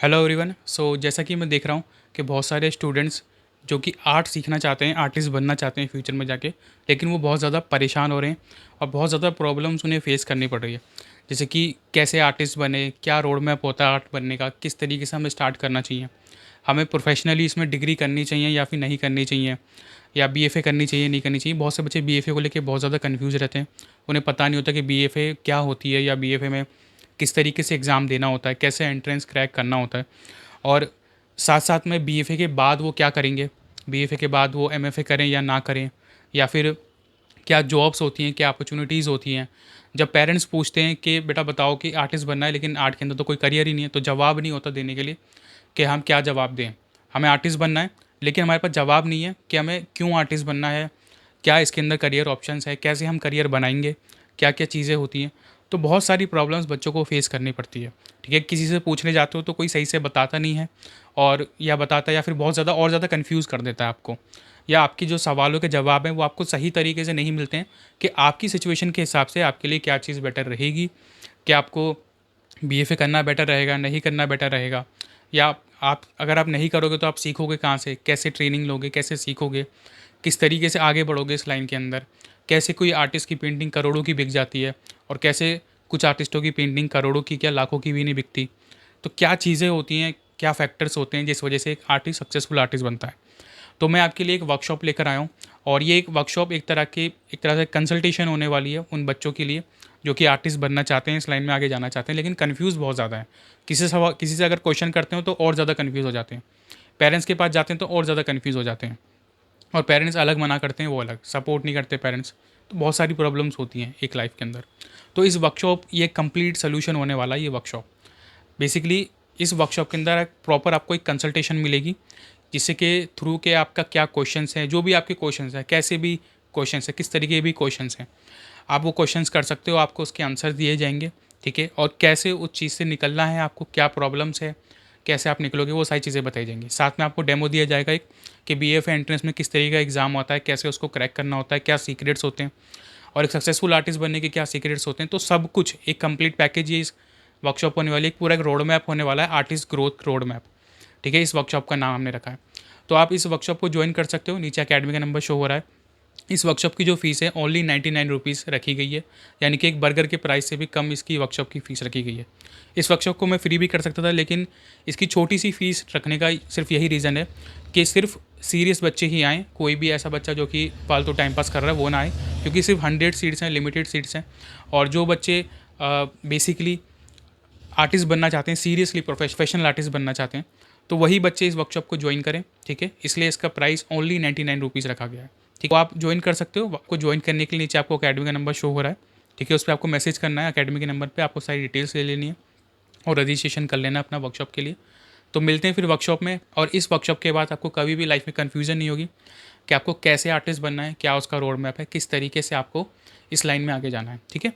Hello everyone. जैसा कि मैं देख रहा हूँ कि बहुत सारे स्टूडेंट्स जो कि आर्ट सीखना चाहते हैं, आर्टिस्ट बनना चाहते हैं फ्यूचर में जाके, लेकिन वो बहुत ज़्यादा परेशान हो रहे हैं और बहुत ज़्यादा प्रॉब्लम्स उन्हें फेस करनी पड़ रही है। जैसे कि कैसे आर्टिस्ट बने, क्या रोड मैप होता है आर्ट बनने का, किस तरीके से हमें स्टार्ट करना चाहिए, हमें प्रोफेशनली इसमें डिग्री करनी चाहिए या फिर नहीं करनी चाहिए, या बीएफए करनी चाहिए नहीं करनी चाहिए। बहुत से बच्चे बीएफए को लेके बहुत ज़्यादा कन्फ्यूज़ रहते हैं। उन्हें पता नहीं होता कि बीएफए क्या होती है, या बीएफए में किस तरीके से एग्ज़ाम देना होता है, कैसे एंट्रेंस क्रैक करना होता है, और साथ-साथ में बीएफए के बाद वो क्या करेंगे? बीएफए के बाद वो एमएफए करें या ना करें? या फिर क्या जॉब्स होती हैं, क्या अपॉर्च्युनिटीज़ होती हैं? जब पेरेंट्स पूछते हैं कि बेटा बताओ कि आर्टिस्ट बनना है लेकिन आर्ट के अंदर तो कोई करियर ही नहीं है, तो जवाब नहीं होता देने के लिए कि हम क्या जवाब दें? हमें आर्टिस्ट बनना है, लेकिन हमारे पास जवाब नहीं है कि हमें क्यों आर्टिस्ट बनना है? क्या इसके अंदर करियर ऑप्शंस है? कैसे हम करियर बनाएँगे? क्या-क्या चीज़ें होती हैं? तो बहुत सारी प्रॉब्लम्स बच्चों को फेस करनी पड़ती है, ठीक है? किसी से पूछने जाते हो तो कोई सही से बताता नहीं है, और या बताता है या फिर बहुत ज़्यादा और ज़्यादा कन्फ्यूज़ कर देता है आपको, या आपकी जो सवालों के जवाब हैं वो आपको सही तरीके से नहीं मिलते हैं कि आपकी सिचुएशन के हिसाब से आपके लिए क्या चीज़ बेटर रहेगी। क्या आपको बीएफए करना बेटर रहेगा, नहीं करना बेटर रहेगा, या आप अगर नहीं करोगे तो आप सीखोगे कहाँ से? कैसे ट्रेनिंग लोगे? कैसे सीखोगे? किस तरीके से आगे बढ़ोगे इस लाइन के अंदर? कैसे कोई आर्टिस्ट की पेंटिंग करोड़ों की बिक जाती है, और कैसे कुछ आर्टिस्टों की पेंटिंग करोड़ों की क्या लाखों की भी नहीं बिकती? तो क्या चीज़ें होती हैं, क्या फैक्टर्स होते हैं जिस वजह से एक आर्टिस्ट सक्सेसफुल आर्टिस्ट बनता है? तो मैं आपके लिए एक वर्कशॉप लेकर आया हूँ, और ये एक वर्कशॉप एक तरह से कंसल्टेशन होने वाली है उन बच्चों के लिए जो कि आर्टिस्ट बनना चाहते हैं, इस लाइन में आगे जाना चाहते हैं, लेकिन कन्फ्यूज़ बहुत ज़्यादा है। किसी से अगर क्वेश्चन करते हो तो और ज़्यादा कन्फ्यूज़ हो जाते हैं। पेरेंट्स के पास जाते हैं तो और ज़्यादा कन्फ्यूज़ हो जाते हैं, और पेरेंट्स अलग मना करते हैं, वो अलग सपोर्ट नहीं करते पेरेंट्स। तो बहुत सारी प्रॉब्लम्स होती हैं एक लाइफ के अंदर। तो इस वर्कशॉप ये कंप्लीट सोल्यूशन होने वाला है ये वर्कशॉप। बेसिकली इस वर्कशॉप के अंदर प्रॉपर आपको एक कंसल्टेशन मिलेगी, जिससे के थ्रू के आपका क्या क्वेश्चंस हैं, जो भी आपके क्वेश्चंस हैं, कैसे भी क्वेश्चंस हैं, किस तरीके के भी क्वेश्चंस हैं, आप वो क्वेश्चंस कर सकते हो, आपको उसके आंसर दिए जाएंगे, ठीक है? और कैसे उस चीज़ से निकलना है, आपको क्या प्रॉब्लम्स है, कैसे आप निकलोगे, वो सारी चीज़ें बताई जाएंगी। साथ में आपको डेमो दिया जाएगा एक, कि बीएफए एंट्रेंस में किस तरीके का एग्ज़ाम होता है, कैसे उसको क्रैक करना होता है, क्या सीक्रेट्स होते हैं, और एक सक्सेसफुल आर्टिस्ट बनने के क्या सीक्रेट्स होते हैं। तो सब कुछ एक कंप्लीट पैकेज ये इस वर्कशॉप होने वाली है। एक पूरा एक रोड मैप होने वाला है, आर्टिस्ट ग्रोथ रोड मैप, ठीक है? इस वर्कशॉप का नाम हमने रखा है। तो आप इस वर्कशॉप को ज्वाइन कर सकते हो, नीचे अकेडमी का नंबर शो हो रहा है। इस वर्कशॉप की जो फ़ीस है ओनली 99 रुपीज़ रखी गई है, यानी कि एक बर्गर के प्राइस से भी कम इसकी वर्कशॉप की फ़ीस रखी गई है। इस वर्कशॉप को मैं फ्री भी कर सकता था, लेकिन इसकी छोटी सी फ़ीस रखने का सिर्फ यही रीज़न है कि सिर्फ सीरियस बच्चे ही आएँ, कोई भी ऐसा बच्चा जो कि फालतू टाइम पास कर रहा है वो ना आए, क्योंकि सिर्फ 100 सीट्स हैं, लिमिटेड सीट्स हैं। और जो बच्चे बेसिकली आर्टिस्ट बनना चाहते हैं, सीरियसली प्रोफेशनल आर्टिस्ट बनना चाहते हैं, तो वही बच्चे इस वर्कशॉप को ज्वाइन करें, ठीक है? इसलिए इसका प्राइस ओनली 99 रुपीज़ रखा गया है, ठीक है? तो आप ज्वाइन कर सकते हो। आपको ज्वाइन करने के लिए नीचे आपको अकेडमी का नंबर शो हो रहा है, ठीक है? उस पर आपको मैसेज करना है, अकेडमी के नंबर पे आपको सारी डिटेल्स ले लेनी है और रजिस्ट्रेशन कर लेना अपना वर्कशॉप के लिए। तो मिलते हैं फिर वर्कशॉप में, और इस वर्कशॉप के बाद आपको कभी भी लाइफ में कन्फ्यूज़न नहीं होगी कि आपको कैसे आर्टिस्ट बनना है, क्या उसका रोड मैप है, किस तरीके से आपको इस लाइन में आगे जाना है, ठीक है?